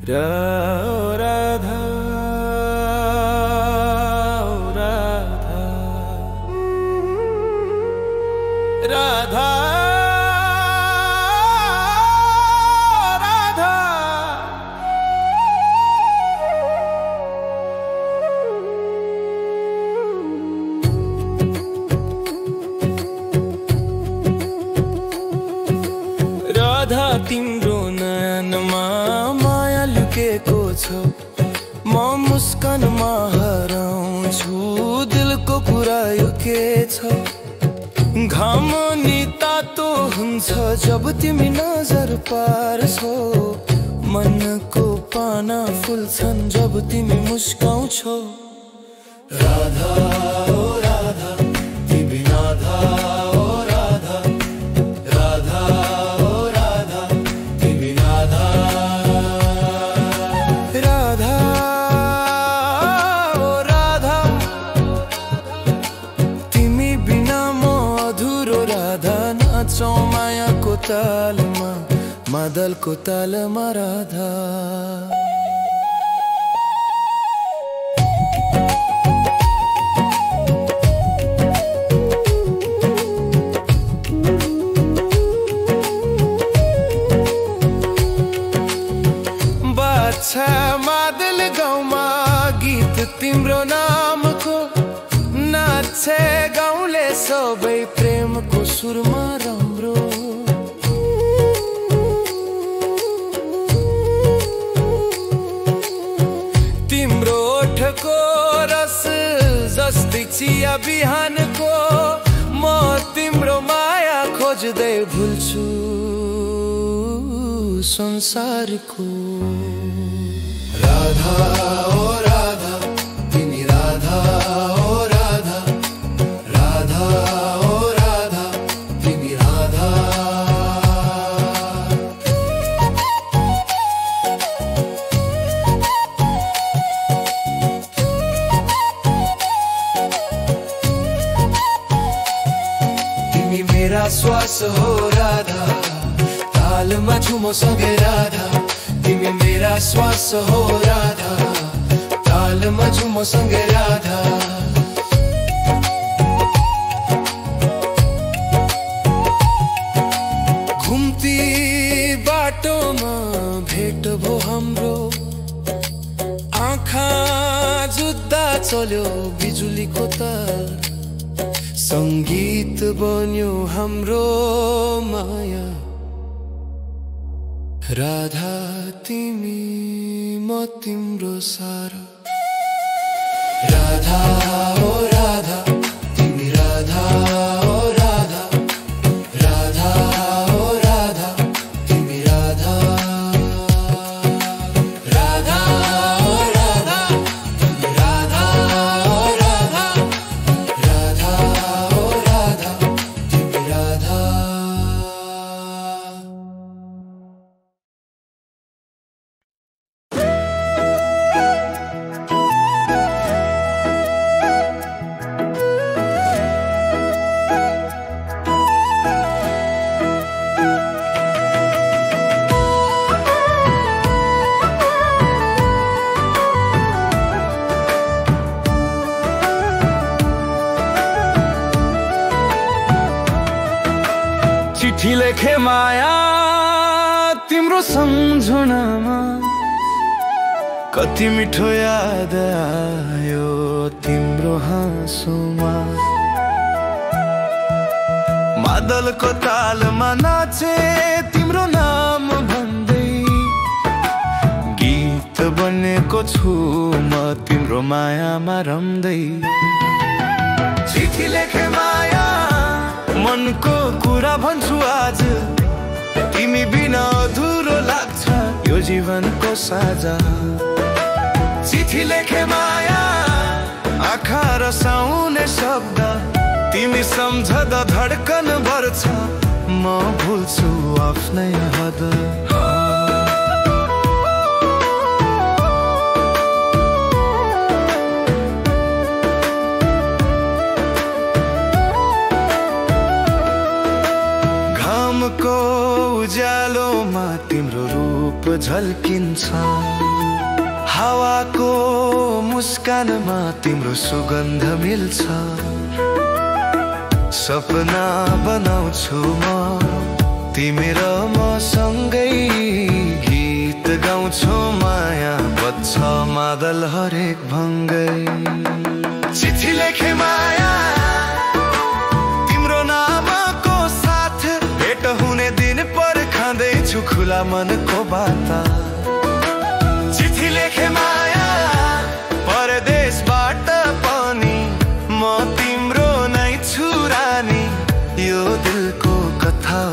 राधा राधा राधा राधा राधा तिम्रो नयनमा माया लुकेको छ म मुस्कानमा हराउँछु दिलको कुरा यो के छ घाम नि तातो हुन्छ जब तिमी नजर पार्छौ मनको पाना फुल्छन् जब तिमी मुस्काउँछौ राधा ओ राधा तिमी राधा ओ राधा राधा ओ राधा तिमी राधा राधा ओ राधा तिमी बिना म अधुरो राधा नाचौं मायाको तालमा मादलको तालमा राधा बाछा मादल गाउँमा गीत तिम्रो नामको नाचे गाउँले सबै प्रेमको सुरमा राम्रो तिम्रो ओठको रस जस्तै चिया बिहानको म तिम्रो माया खोज्दै भुल्छु संसारको राधा ओ राधा तिमी राधा ओ राधा राधा ओ राधा तिमी राधा तिमी मेरा श्वास हो राधा तालमा झुमो सँगै राधा तिमी मेरा श्वास हो राधा तालमा झुमो सँगै राधा घुम्ती बाटोमा भेट भो हाम्रो आँखा जुत्दा चल्यो बिजुलीको तार संगीत बन्यो हाम्रो माया राधा तिमी म तिम्रो सारा राधा ओ राधा तिमी राधा ओ राधा राधा ओ राधा तिमी राधा राधा ओ राधा तिमी राधा ओ राधा राधा ओ राधा तिमी राधा चिठी लेखे माया तिम्रो सम्झनामा कति मिठो याद आयो तिम्रो हाँसोमा मादलको तालमा नाचे तिम्रो नाम भन्दै गीत बनेको छु म तिम्रो मायामा रम्दै चिठी लेखे माया मनको कुरा भन्छु आज तिमी बिना अधुरो लाग्छ यो जीवनको साझा चिठी लेखे माया आँखा रसाउने शब्द तिमी सम्झदा धड्कन बढ्छ म भुल्छु आफ्नै हद को उज्यालोमा तिम्रो रूप झल्किन्छ हावाको मुस्कानमा तिम्रो सुगन्ध मिल्छ सपना बनाउँछु म तिमी र म सँगै गीत गाउँछु माया बज्छ मादल हरेक भङ्गै चिठी लेखे माया तिम्रो नामको साथ भेट हुने दिन पर्खँदैछु खुला मनको बाता चिठी लेखे माया परदेशबाट पनि म तिम्रो नै छु रानी यो दिलको कथा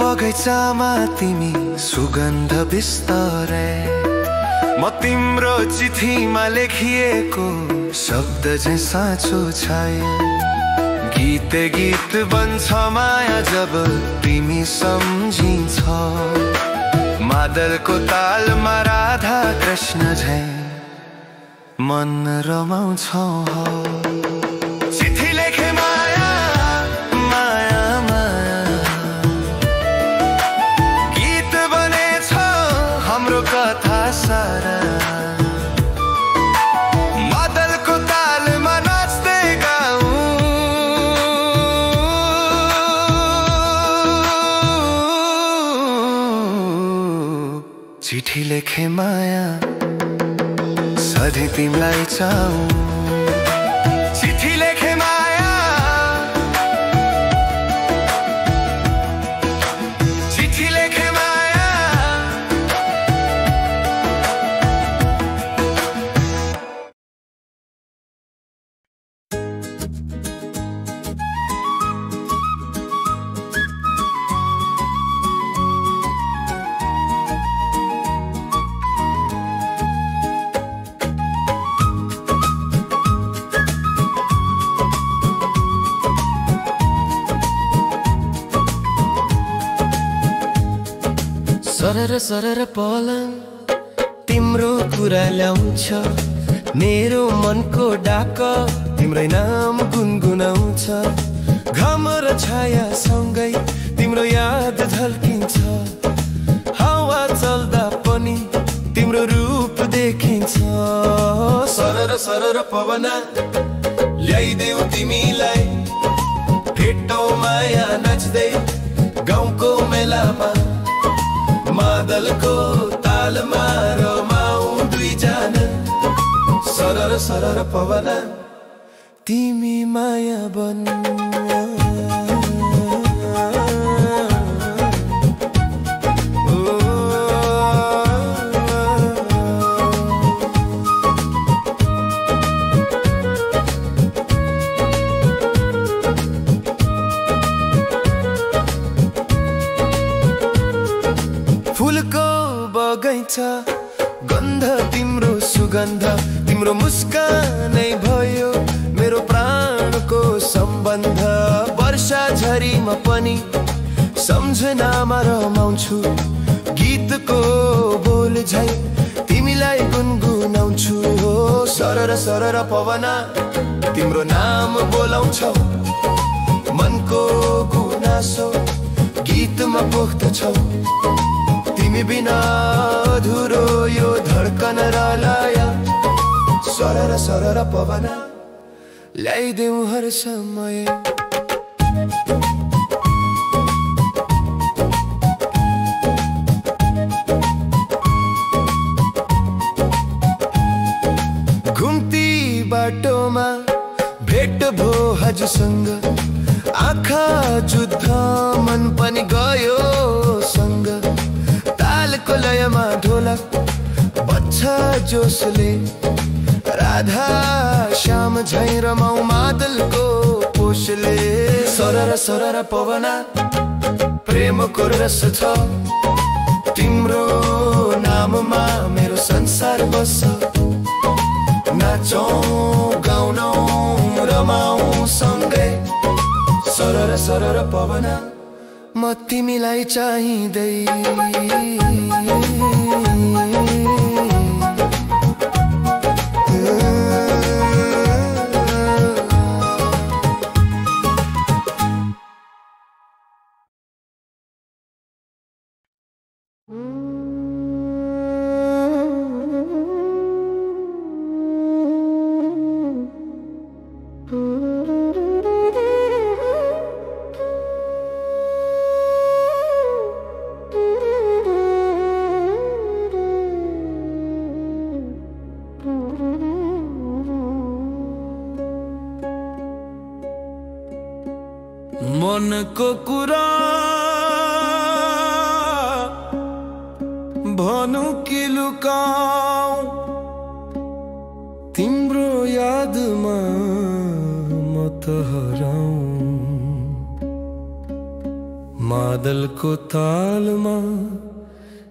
बगैँचामा तिमी सुगन्ध बिस्तारै म तिम्रो चिठीमा लेखिएको शब्द चाहिँ साँचो छाय गीत गीत बन्छ माया जब तिमी सम्झिन्छ मादलको तालमा राधा कृष्ण झैं मन रमाउँछौ चिठी लेखे माया माया माया गीत बनेछ हाम्रो कथा सारा मादलको तालमा नाच्दै गाउँ चिठी लेखे माया सधैँ तिमीलाई चाहूँ चिठी लेखे माया चिठी लेखे माया सरर सरर पलङ तिम्रो कुरा ल्याउँछ मेरो मनको डाक तिम्रै नाम गुनगुनाउँछ घाम र छाया सँगै तिम्रो याद झल्किन्छ हावा चल्दा पनि तिम्रो रूप देखिन्छ सरर सरर पवना ल्याइदेऊ तिमीलाई भेटौ माया नाच्दै गाउँको मेलामा मादलको तालमा रमाऊ दुईजना सरर सरर पवना तिमी माया बन फुलको बगैँचा गन्ध तिम्रो सुगन्ध तिम्रो मुस्कानै भयो मेरो प्राणको सम्बन्ध वर्षा झरीमा पनि सम्झनामा रमाउँछु गीतको बोल झै तिमीलाई गुनगुनाउँछु हो सरर सरर पवना तिम्रो नाम बोलाउँछौ मनको गुनासो गीतमा पोख्दछौ तिमी बिना अधुरो यो धड्कन र लय सरर सरर पवना ल्याइदेऊ हर समय घुम्ती बाटोमा भेट भो हजुरसँग आँखा जुद्ध मन पनि गयो सँग तालको लयमा ढोलक बच्छ जोसले राधा श्याम झैं रमाऊ मादलको पोषले सरर सरर पवना प्रेमको रस छ तिम्रो नाममा मेरो संसार बस्छ नाचौं गाउनौ रमाऊ सँगै सरर सरर पवन म तिमीलाई चाहिँदै मनको कुरा भनु कि लुकाऊ तिम्रो यादमा म त हराऊ मादलको तालमा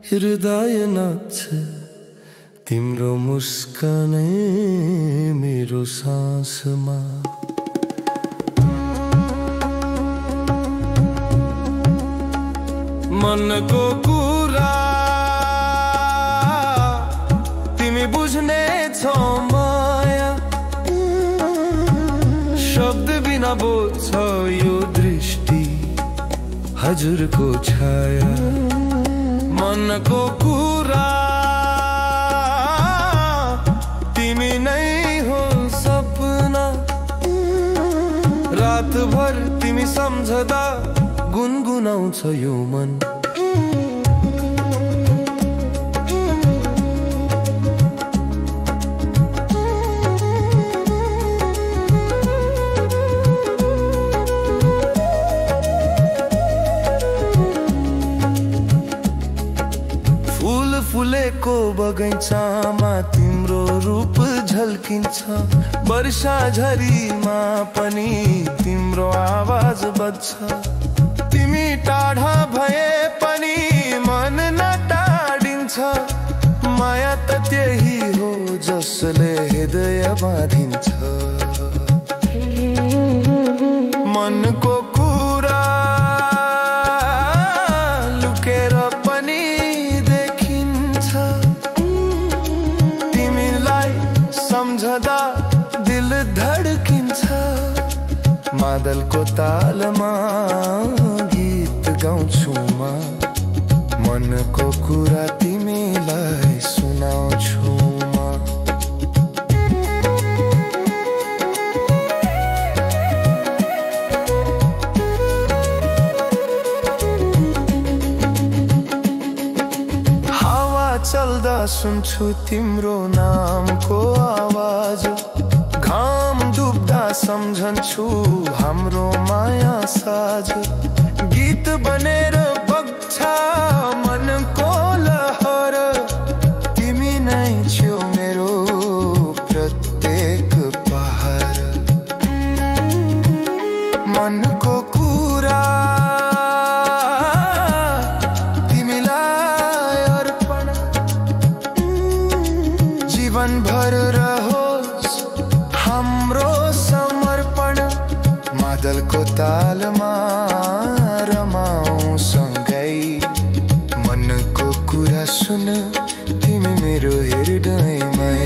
हृदय नाच्छ तिम्रो मुस्कानै मेरो सासमा मनको कुरा तिमी बुझ्ने छौ माया शब्द बिना बोल्छ यो दृष्टि हजुरको छाया मनको कुरा तिमी नै हो सपना रातभर तिमी सम्झदा गुनगुनाउँछ यो मन फूल फुलेको बगैँचामा तिम्रो रूप झल्किन्छ वर्षा झरीमा पनि तिम्रो आवाज बज्छ तिमी टाढा भए पनि मन नटाडिन्छ माया त त्यही हो जसले हृदय बाँधिन्छ मनको कुरा लुकेर पनि देखिन्छ तिमीलाई सम्झदा दिल धड्किन्छ मादलको तालमा गीत गाउँछु म मनको कुरा तिमीलाई सुनाउँछु म हावा चल्दा सुन्छु तिम्रो नामको आवाज घाम डुब्दा सम्झन्छु हाम्रो माया साज गीत बनेर बग्छ मनको लहर तिमी नै छौ मेरो प्रत्येक पहर मनको कुरा तिमीलाई अर्पण जीवनभर रहोस् हाम्रो समर्पण मादलको तालमा रमाऊ सँगै मनको कुरा सुन तिमी मेरो हृदयमै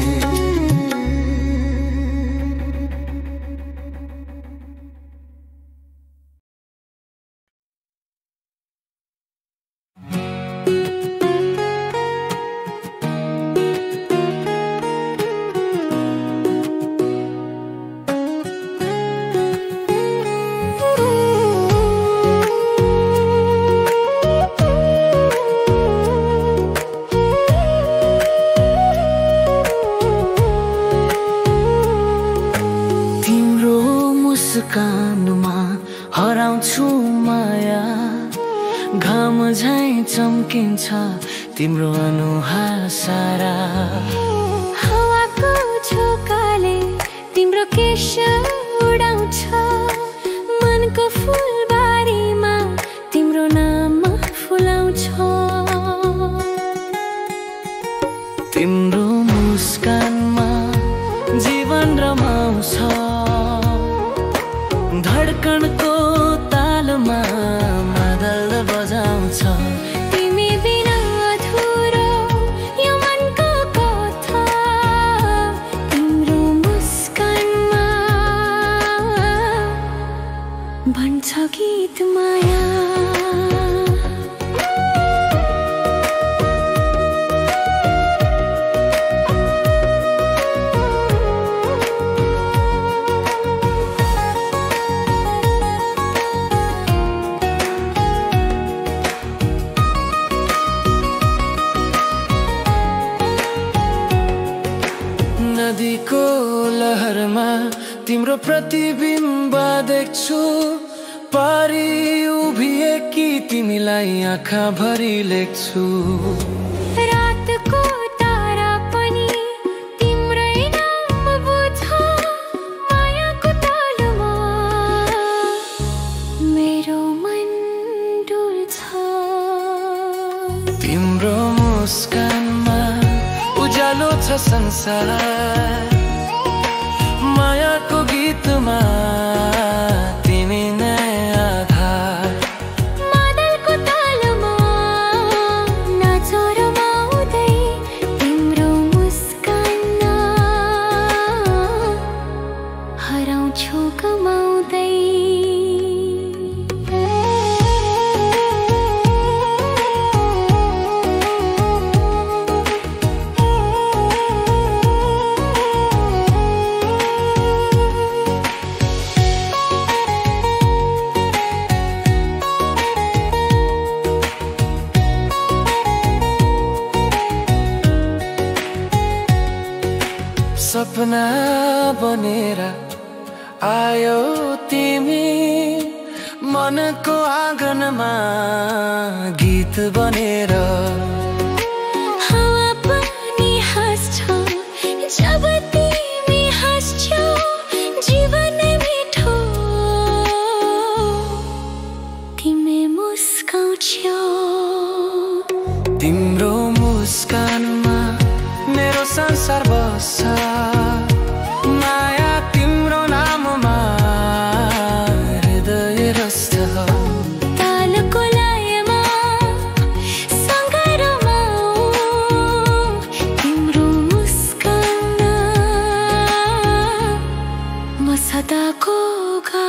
मुस्कानमा हराउँछु माया घाम झैं चम्किन्छ तिम्रो अनुहार सारा हावाको झोकाले तिम्रो केश उडाउँछ मनको फुलबारीमा तिम्रो नाम फुलाउँछ तिम्रो मुस्कानमा जीवन रमाउँछ धड्कनको मादल बजाउँछ तिमी बिना अधुरो यो मनको कथा तिम्रो मुस्कानमा भन्छ गीत माया नदीको लहरमा तिम्रो प्रतिबिम्ब देख्छु पारी उभिएकी तिमीलाई आँखा भरि लेख्छु रातको तारा पनि तिम्रै नाम बुझ मायाको तालमा मेरो मन डुल्छ तिम्रो मुस्कानमा उज्यालो छ संसार मायाको गीतमा तिमी नै आधार मादलको तालमा नाचो रमाउँदै तिम्रो मुस्कानमा हराउँछु कमाउँदै सपना बनेर आयो तिमी मनको आँगनमा गीत बनेर हावा पनि हाँस्छ जब तिमी हाँस्छौ जीवन मिठो तिमी मुस्काउँछौ तिम्रो मुस्कानमा मेरो संसार बस्छ माया तिम्रो नाममा हृदय रस्छ तालको लयमा सँगरमा तिम्रो मुस्कानमा म सदाको गा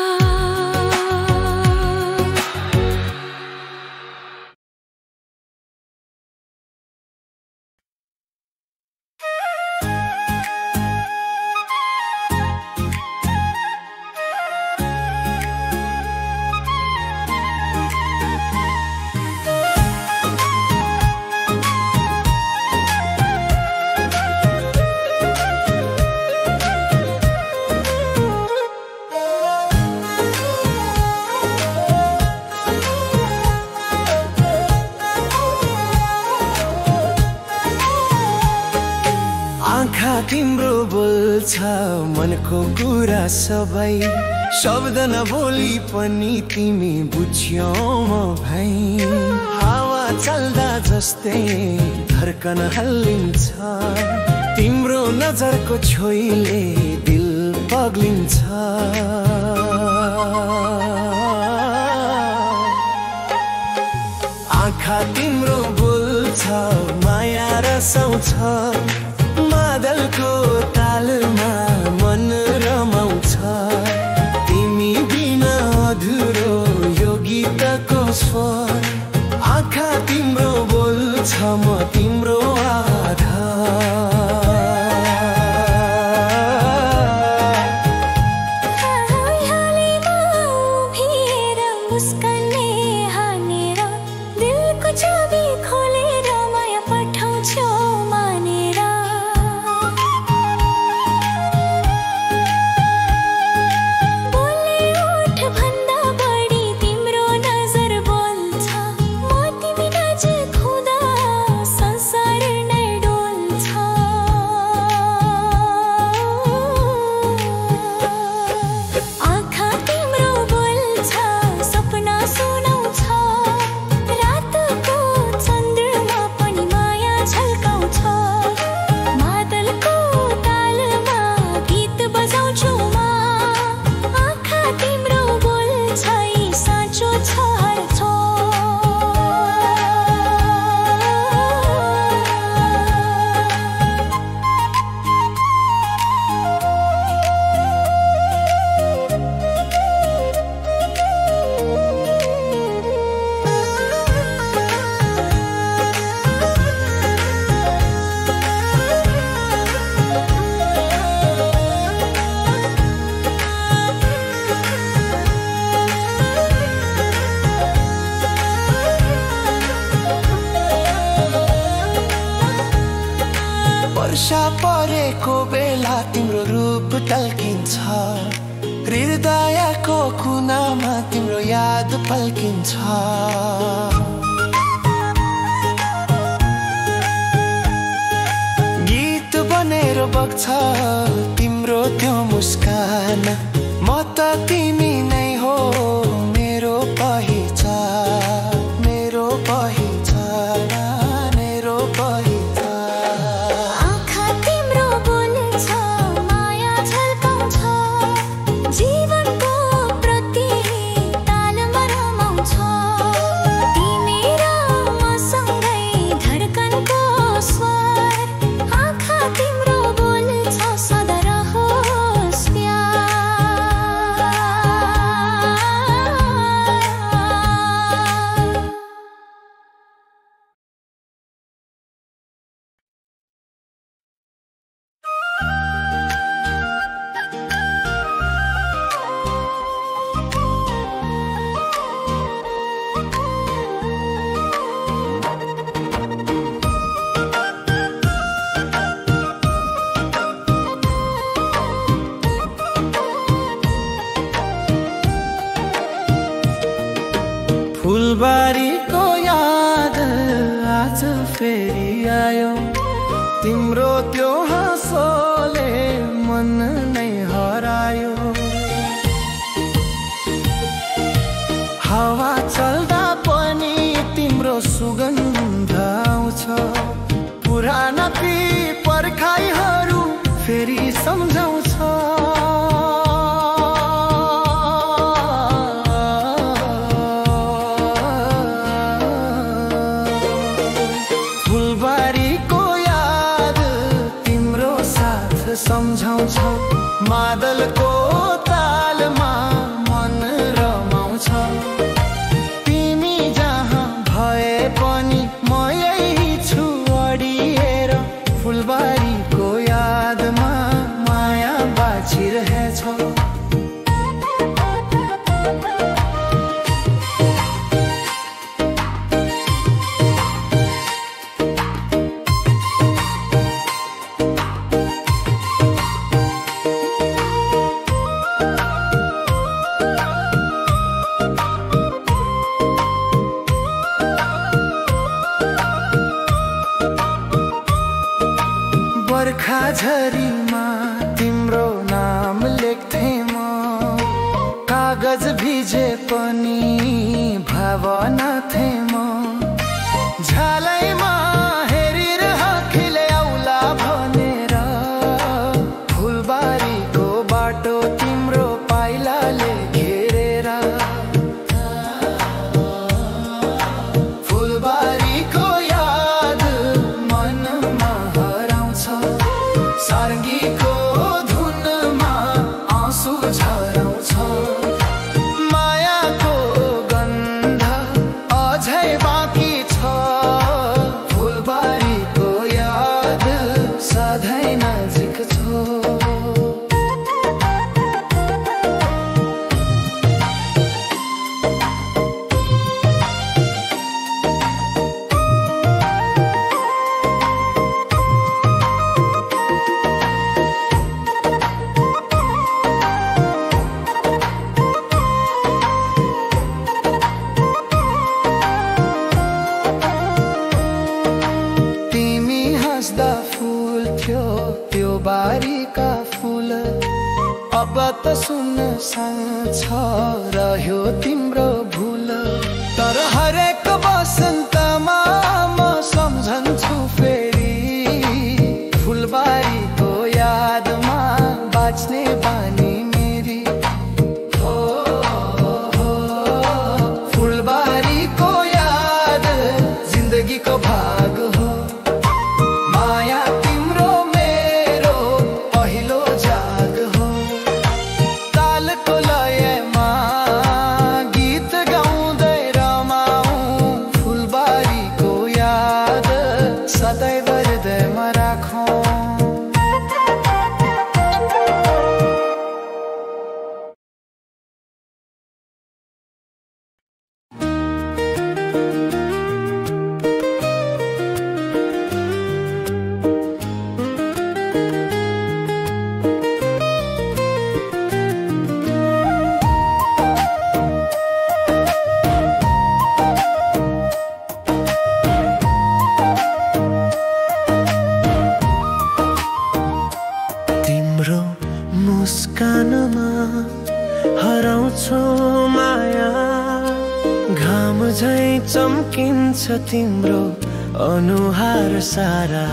आँखा तिम्रो बोल्छ मनको कुरा सबै शब्द नबोली पनि तिमी बुझ्यौ म भई हावा चल्दा जस्तै धड्कन हल्लिन्छ तिम्रो नजरको छोइले दिल पग्लिन्छ आँखा तिम्रो बोल्छ माया रसाउँछ मादलको तालमा मन रमाउँछ तिमी बिना अधुरो यो गीतको स्वर आँखा तिम्रो बोल्छ म तिम्रो आधार बनिन्छ। गीत बनेर बग्छ तिम्रो त्यो मुस्कान, म त तिमी नै हो मेरो पहिचान, मेरो पहिचान, मेरो पहिचान। आँखा तिम्रो बोल्छ माया झल्काउँछ, जीवनको प्रति तालमा रमाउँछ। तिमी र मसँगै धड्कनको स्वर, आँखा तिम्रो बोल्छ सदा रहोस् प्यार। फुलबारीको याद आज फेरि आयो, तिम्रो त्यो हाँसोले मन नै हरायो। हावा चल्दा पनि तिम्रो सुगन्ध आउँछ, पुराना ती पर्खाइहरू फेरि सम्झाउँछ। फुलबारीको याद तिम्रो साथ सम्झाउँछ, मादलको तालमा मन रमाउँछ। तिमी जहाँ भए पनि म यही छु अडिएर, फुलबारीको यादमा माया बाँचिरहेछ। बर्खा झरीमा तिम्रो नाम लेख्थे म, कागज भिजे पनि भावना थे म। झ्यालैमा हेरिरह खिले आउला भनेर, फुलबारीको बाटो तिम्रो पाइलाले घेरेर। फुलबारीको याद मनमा हराउँछ, सार्गीको धुनमा आँसु झराउँछ। मायाको गन्ध अझै बाँकी छ, फुलबारीको याद सधैँ नजिक छ। तिमी हाँस्दा फुल्थ्यो त्यो बारीका फुल, अब त सुनसान छ रह्यो तिम्रो भुल। तर हरेक बसन्तमा म सम्झन्छु फेरि, फुलबारीको यादमा बाँच्ने बानी मेरी। फुलबारीको याद जिन्दगीको भाग हो, माया तिम्रो मेरो पहिलो जाग हो। तालको लयमा गीत चाम झैं चम्किन्छ तिम्रो अनुहार सारा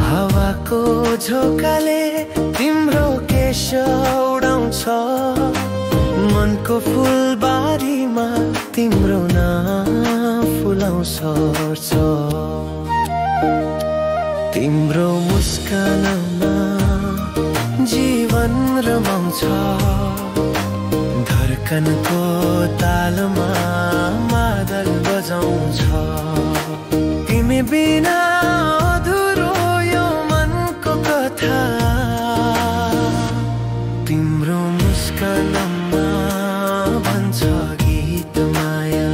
हावाको झोकाले तिम्रो केश उडाउँछ मनको फुलबारीमा तिम्रो नाम फुलाउँछ तिम्रो मुस्कानमा जीवन रमाउँछ धड्कनको तालमा मादल बजाउँछ तिमी बिना अधुरो यो मनको कथा तिम्रो मुस्कानमा भन्छ गीत माया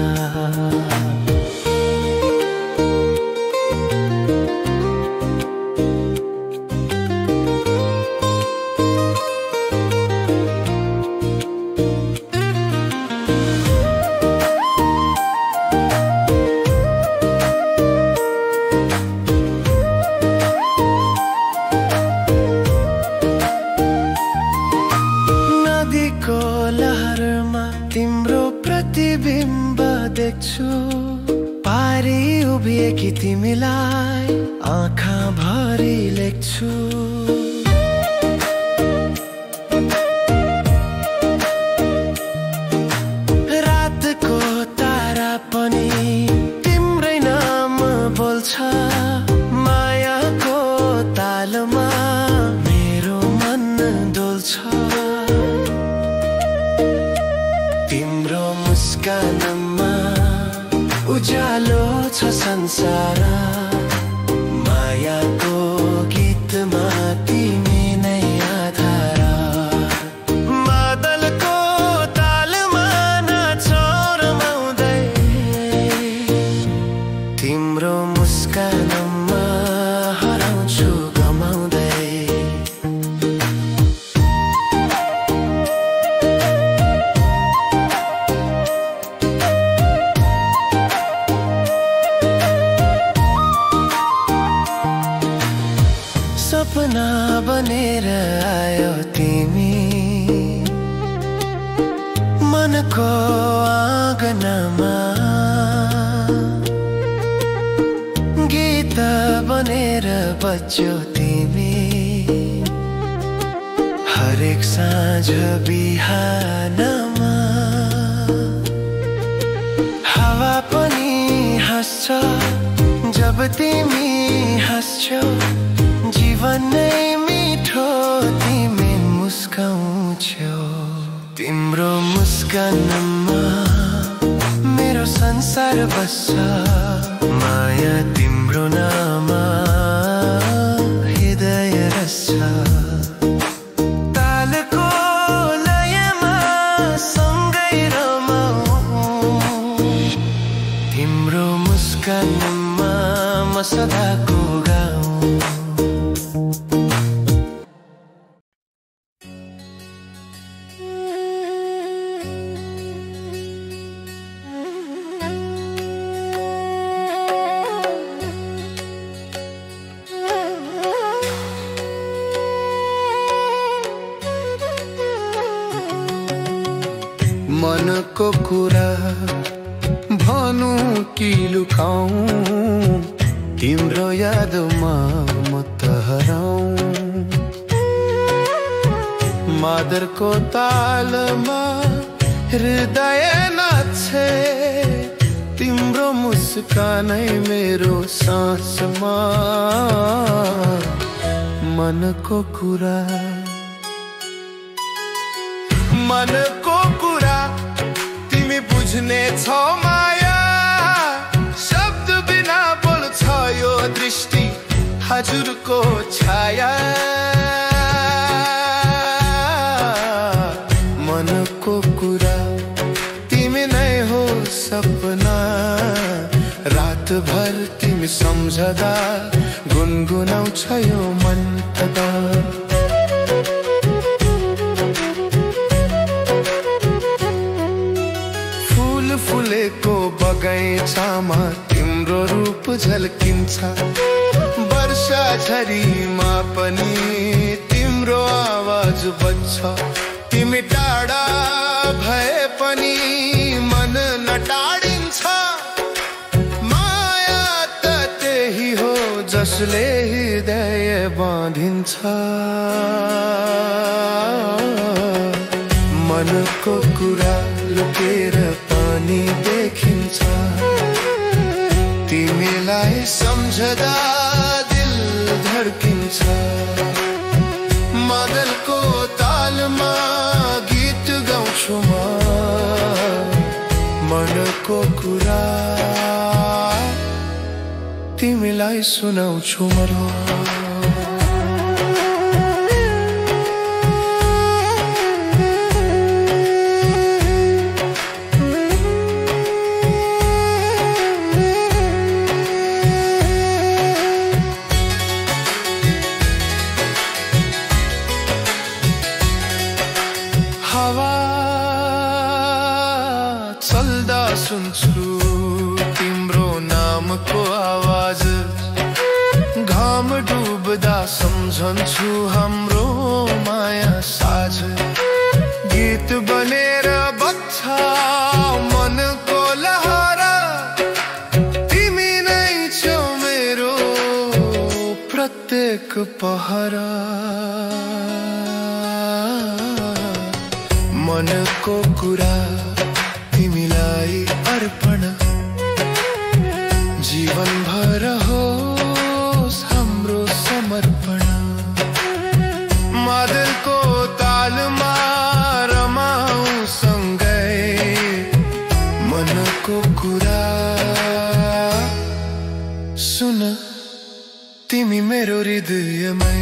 पारी उभिएकी तिमीलाई आँखा भरी लेख्छु रातको तारा पनि तिम्रै नाम बोल्छ मायाको तालमा मेरो मन डोल्छ तिम्रो मुस्कानमा उज्यालो छ संसार मायाको गीतमा तिमी नै आधार मादलको तालमा नाच रमाउँदै तिम्रो मुस्कानमा हराउँछु गमाउँदै सपना बनेर आयो तिमी मनको आँगनमा गीत बनेर बज्यो तिमी हरेक साँझ बिहानमा हावा पनि हाँस्छ जब तिमी हाँस्छौ जीवन नै मिठो तिमी मुस्काउँछौ तिम्रो मुस्कानमा मेरो संसार बस्छ माया तिम्रो नाम हृदय रस्छ तालको लयमा सँगै रमाऊ तिम्रो मुस्कानमा म सदाको गाउँ मनको कुरा भनु कि लुकाऊ तिम्रो यादमा म त हराऊ मादरको तालमा हृदय नाच्छे तिम्रो मुस्कानै मेरो सासमा मनको कुरा तिमी बुझ्ने छौ माया शब्द बिना बोल्छ यो दृष्टि हजुरको छाया मनको कुरा तिमी नै हो सपना रातभर तिमी सम्झदा गुनगुनाउँछ यो मन तदा फुलेको बगैँचामा तिम्रो रूप झल्किन्छ वर्षा झरीमा पनि तिम्रो आवाज आवाज बज्छ तिमी टाढा भए पनि मन नटाडिन्छ माया त त्यही हो जसले हृदय बाँधिन्छ मनको कुरा लुकेर पनि देखिन्छ तिमीलाई सम्झदा दिल धड्किन्छ मादलको तालमा गीत गाउँछु म मनको कुरा तिमीलाई सुनाउँछु म सुन्छु तिम्रो नामको आवाज घाम डुब्दा सम्झन्छु हाम्रो माया साझ गीत बनेर बग्छ मनको लहरा तिमी नै छौ मेरो प्रत्येक पहरा मनको कुरा तिमीलाई अर्पण जीवन भर होस् हाम्रो समर्पण मादलको तालमा रमाऊ सँगै मनको कुरा सुन तिमी मेरो हृदयमै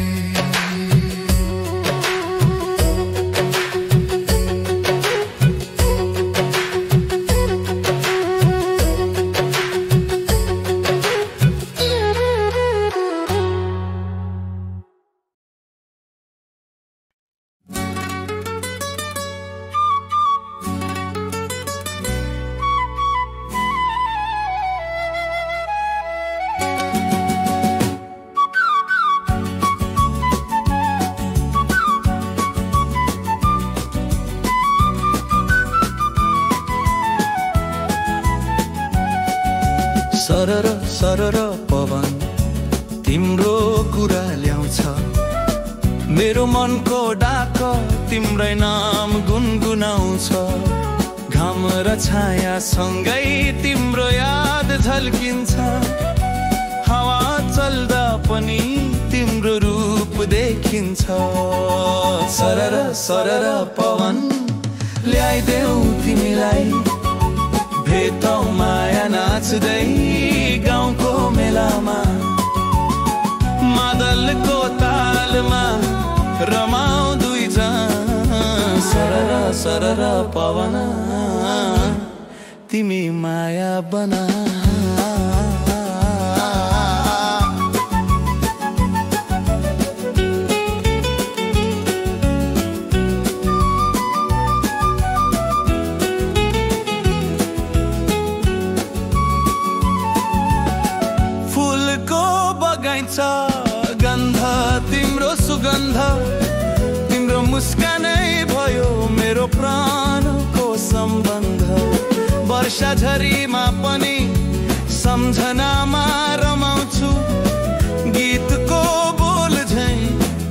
सरर सरर पवन तिम्रो कुरा ल्याउँछ मेरो मनको डाक तिम्रै नाम गुनगुनाउँछ घाम र छाया सँगै तिम्रो याद झल्किन्छ हावा चल्दा पनि तिम्रो रूप देखिन्छ सरर सरर पवन ल्याइदेऊ तिमीलाई भेटौँ माया नाच्दै गाउँको मेलामा मादलको तालमा रमाऊ दुईजना सरर सरर पवन तिमी माया बना गन्ध तिम्रो सुगन्ध तिम्रो मुस्कानै भयो मेरो प्राणको सम्बन्ध वर्षा झरीमा पनि सम्झनामा रमाउँछु गीतको बोल झै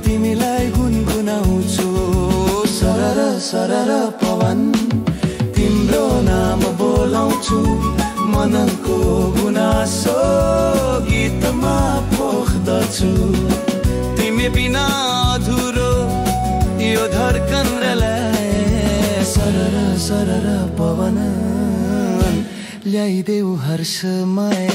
तिमीलाई गुनगुनाउँछु सरर सरर पवन तिम्रो नाम बोलाउँछु मनको गुनासो गीतमा पोख्दछु तिमी बिना अधुरो यो धड्कन रलाए सरर सरर पवन ल्याइदेऊ हर्षमय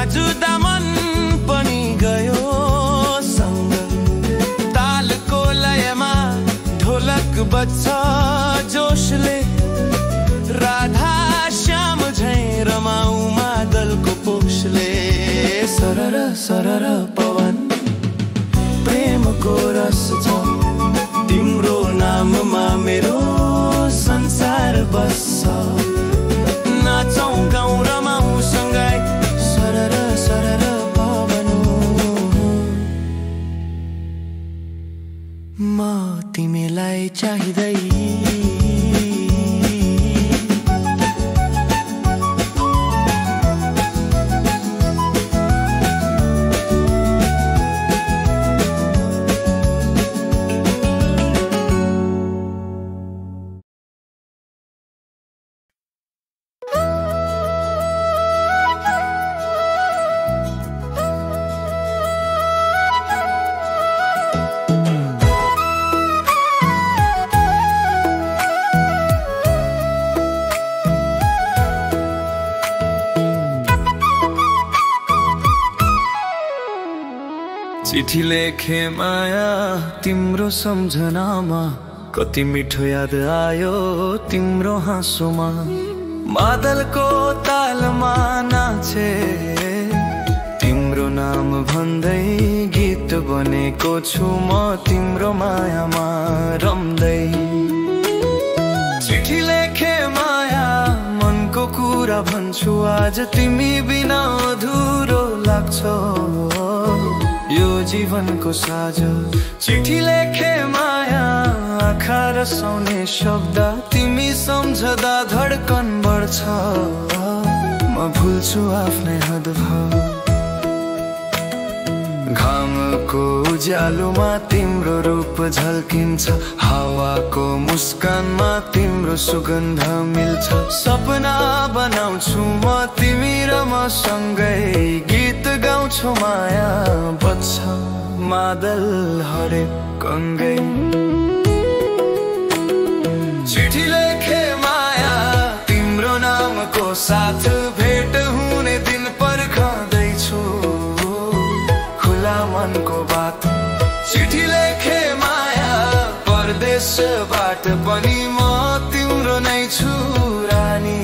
जुदा मन पनि गयो सँग तालको लयमा ढोलक बज्छ जोशले राधा श्याम झै रमाऊ मादलको सरर सरर पवन प्रेमको रस छ तिम्रो नाममा मेरो संसार बस्छ नाचौं गाउँ रमाउँ सँगै सरर सरर पवन म तिमीलाई चाहिँदै चिठी लेखे माया तिम्रो सम्झनामा कति मिठो याद आयो तिम्रो हाँसोमा मादलको तालमा नाचे तिम्रो नाम भन्दै गीत बनेको छु म तिम्रो मायामा रम्दै चिठी लेखे माया मनको कुरा भन्छु आज तिमी बिना अधुरो लाग्छ यो जीवनको साझ चिठी लेखे माया आँखा रसाउने शब्द तिमी सम्झदा धड्कन बढ्छ म भुल्छु आफ्नै हदभाव घामको उज्यालोमा तिम्रो रूप झल्किन्छ हावाको मुस्कानमा तिम्रो सुगन्ध मिल्छ सपना बनाउँछु म तिमी र म सँगै गीत गाउँछु माया बज्छ मादल हरेक कङ्गै चिठी लेखे माया तिम्रो नामको साथ भेट हुने दिन पर्खँदैछु खुला मनको बात चिठी लेखे माया परदेशबाट पनि म तिम्रो नै छु रानी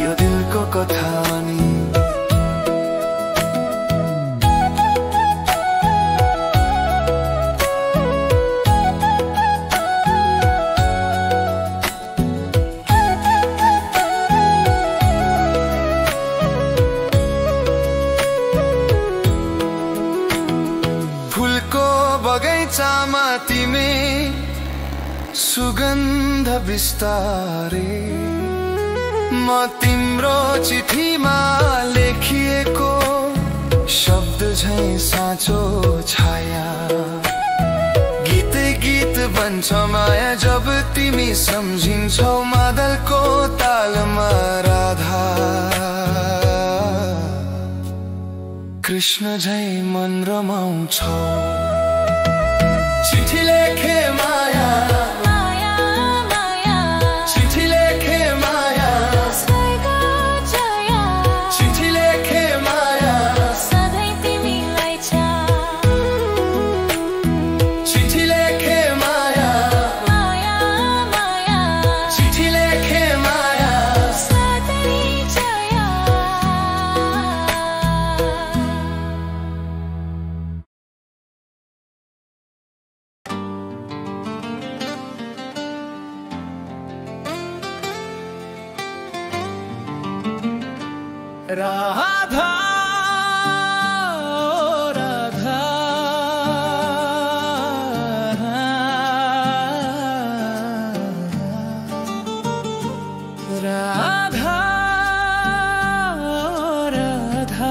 यो दिलको कथा नि बगैँचामा तिमी सुगन्ध बिस्तारे म तिम्रो चिठीमा लेखिएको शब्द झैं साँचो छाया गीत गीत बन्छ माया जब तिमी सम्झिन्छौ मादलको तालमा राधा कृष्ण झैं मन रमाउँछौ चिठी लेखे माया माया माया चिठी लेखे माया स्वर्ग जया चिठी लेखे माया सधैँ तिमीलाई छ चिठी लेखे माया माया माया चिठी लेखे माया सधैँ जया राधा राधा राधा राधा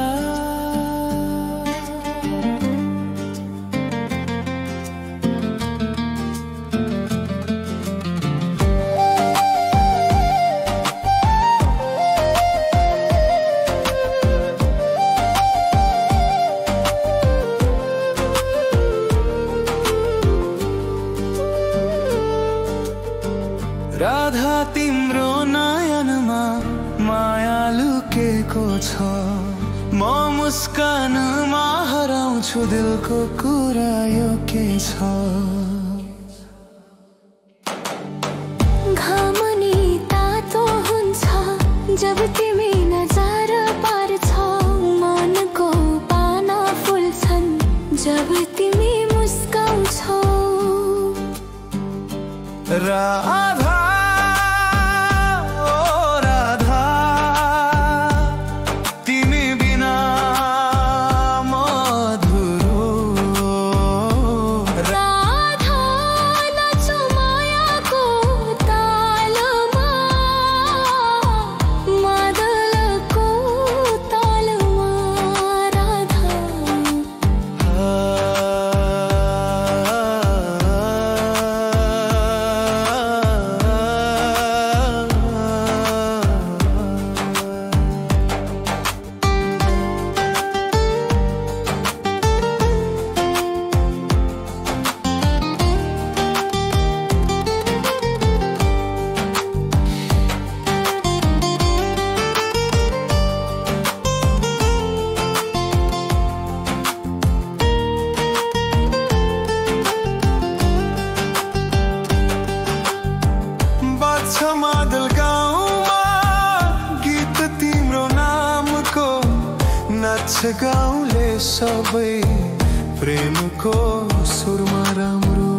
राधा तिम्रो नयनमा माया लुकेको छ म मुस्कानमा हराउँछु दिलको कुरा यो के छ घाम नि तातो हुन्छ जब तिमी नजार पार्छौ मनको लाग्छ गाउँले सबै प्रेमको सुरमा राम्रो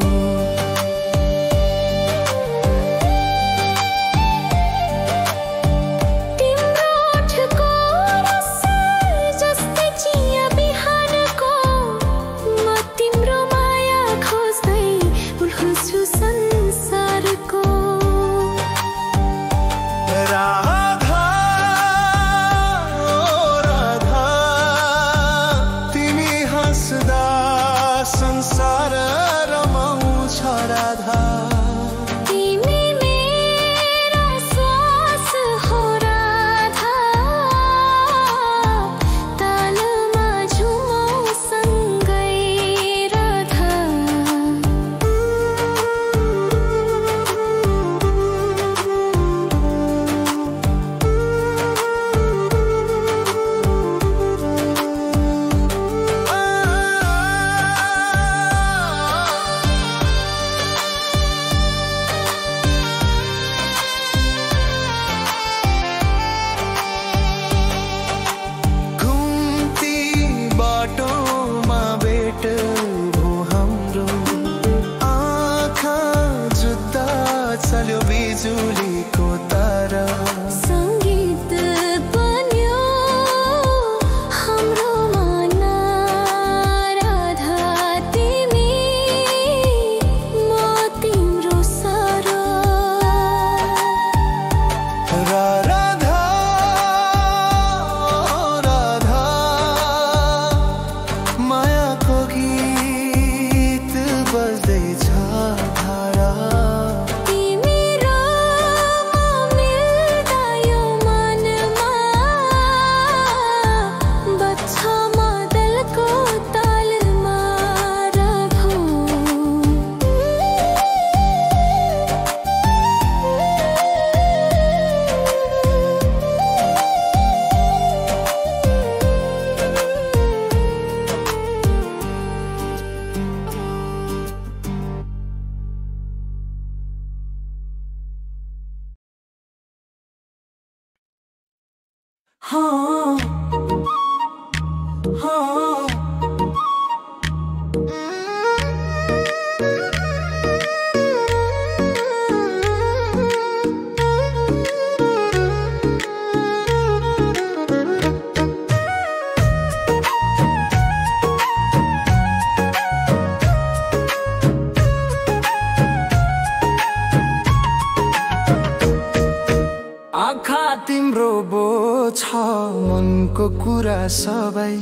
मनको कुरा सबै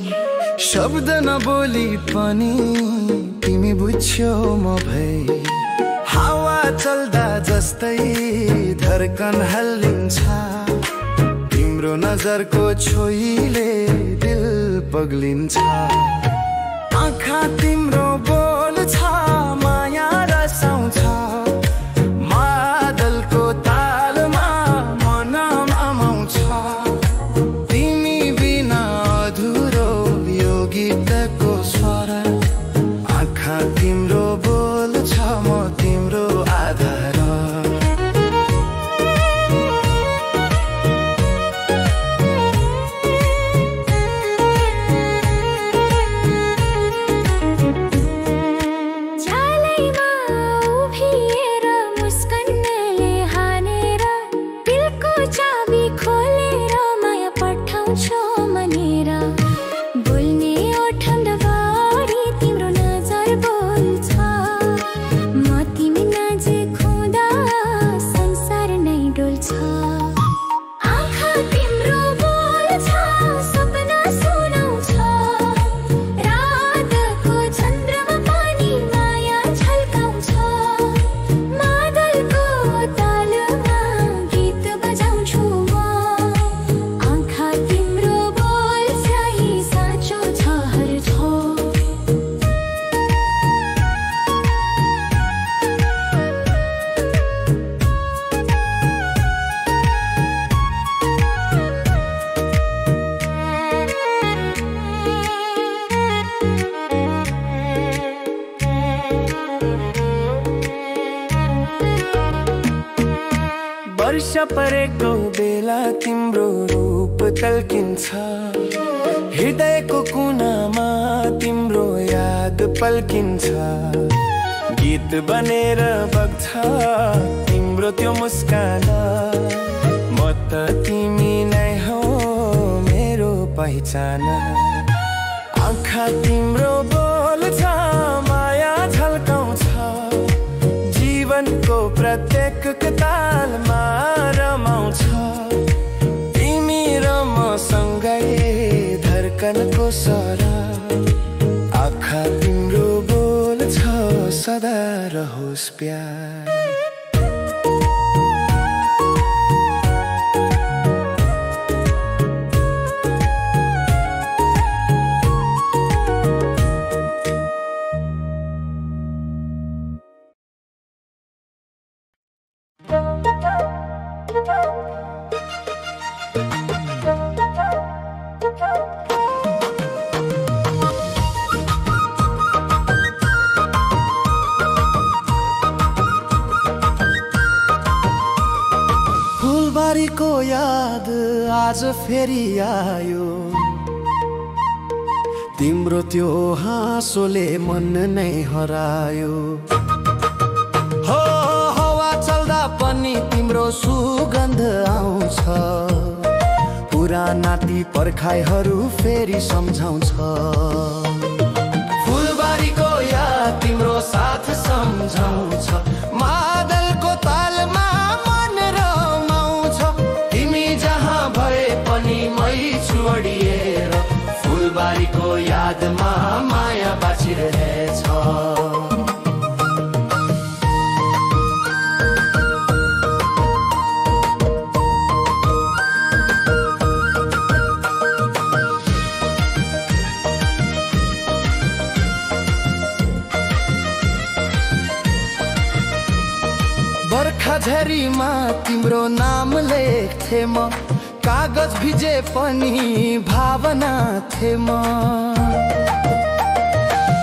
शब्द नबोली पनि तिमी बुझ्यौ म भई हावा चल्दा जस्तै धड्कन हल्लिन्छ तिम्रो नजरको छोइले दिल पग्लिन्छ आँखा तिम्रो बोल्छ माया रसाउँछ मादलको तालमा मन आउँछ तिम्रो बोल्छ म तिम्रो आधार चालैमा उभिएर मुस्कानले हानेर दिलको चाबी खोलेर माया पठाउँछौ मनेर बोल्ने ओठन्दाभरि तिम्रो नजर बोल्छ म तिमी नजिक हुँदा संसार नै डोल्छ आँखा तिम्रो बोल्छ सपना सुनाउँछ रातको चन्द्रमा पनि माया झल्काउँछ मादलको तालमा गीत बजाउँछु म आँखा तिम्रो बोल्छ यी साँचो छ हर थोक वर्ष परेको बेला तिम्रो रूप तल्किन्छ हृदयको कुनामा तिम्रो याद पल्किन्छ, गीत बनेर बग्छ तिम्रो त्यो मुस्कान। म त तिमी नै हो मेरो पहिचान। आँखा तिम्रो बोल्छ, माया झल्काउँछ, जीवनको प्रत्येक तालमा रमाउँछ। तिमी र मसँगै धड्कनको स्वर, आँखा तिम्रो बोल्छ सदा रहोस् प्यार। फुलबारीको याद आज फेरि आयो, तिम्रो त्यो हाँसोले मन नै हरायो। हो हवा चल्दा पनि तिम्रो सुगन्ध आउँछ, पुराना ती पर्खाइहरू फेरि सम्झाउँछ। फुलबारीको याद तिम्रो साथ सम्झाउँछ, मादलको तालमा मन रमाउँछ। तिमी जहाँ भए पनि मै छोडिएर, फुलबारीको यादमा माया बाँचिरहेछ। बर्खा झरीमा तिम्रो नाम लेख्थे म, कागज भिजे पनि भावना थे म।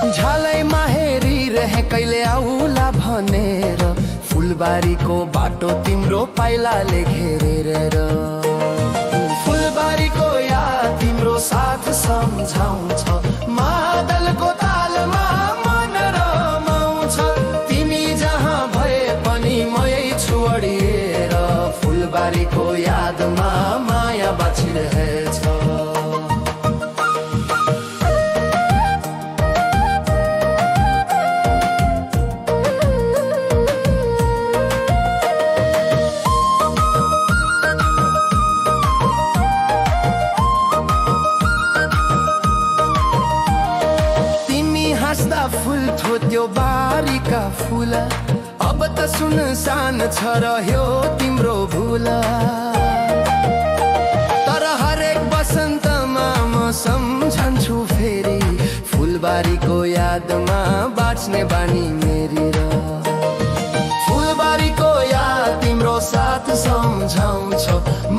झलैमा हेरिरहे कहिले आउला भनेर, फुलबारीको बाटो तिम्रो पाइलाले घेरेर। फुलबारीको याद तिम्रो साथ सम्झाउँछ, मादलको तालमा मन रमाउँछ। तिमी जहाँ भए पनि मै छोडिएर, फुलबारीको यादमा माया बाँचिरहेछ। तिमी हाँस्दा फुल थोत्यो बारीका फुल, अब त सुनसान छ रह्यो तिम्रो भुल। तर हरेक बसन्तमा म सम्झन्छु फेरि, फुलबारीको यादमा बाँच्ने बानी मेरी र। फुलबारीको याद तिम्रो साथ सम्झाउँछ,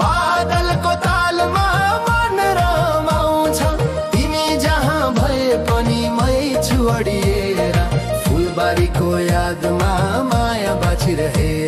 मादलको तालमा मन रमाउँछ। तिमी जहाँ भए पनि मै छोडिएर, फुलबारीको यादमा माया बाँचिरहे।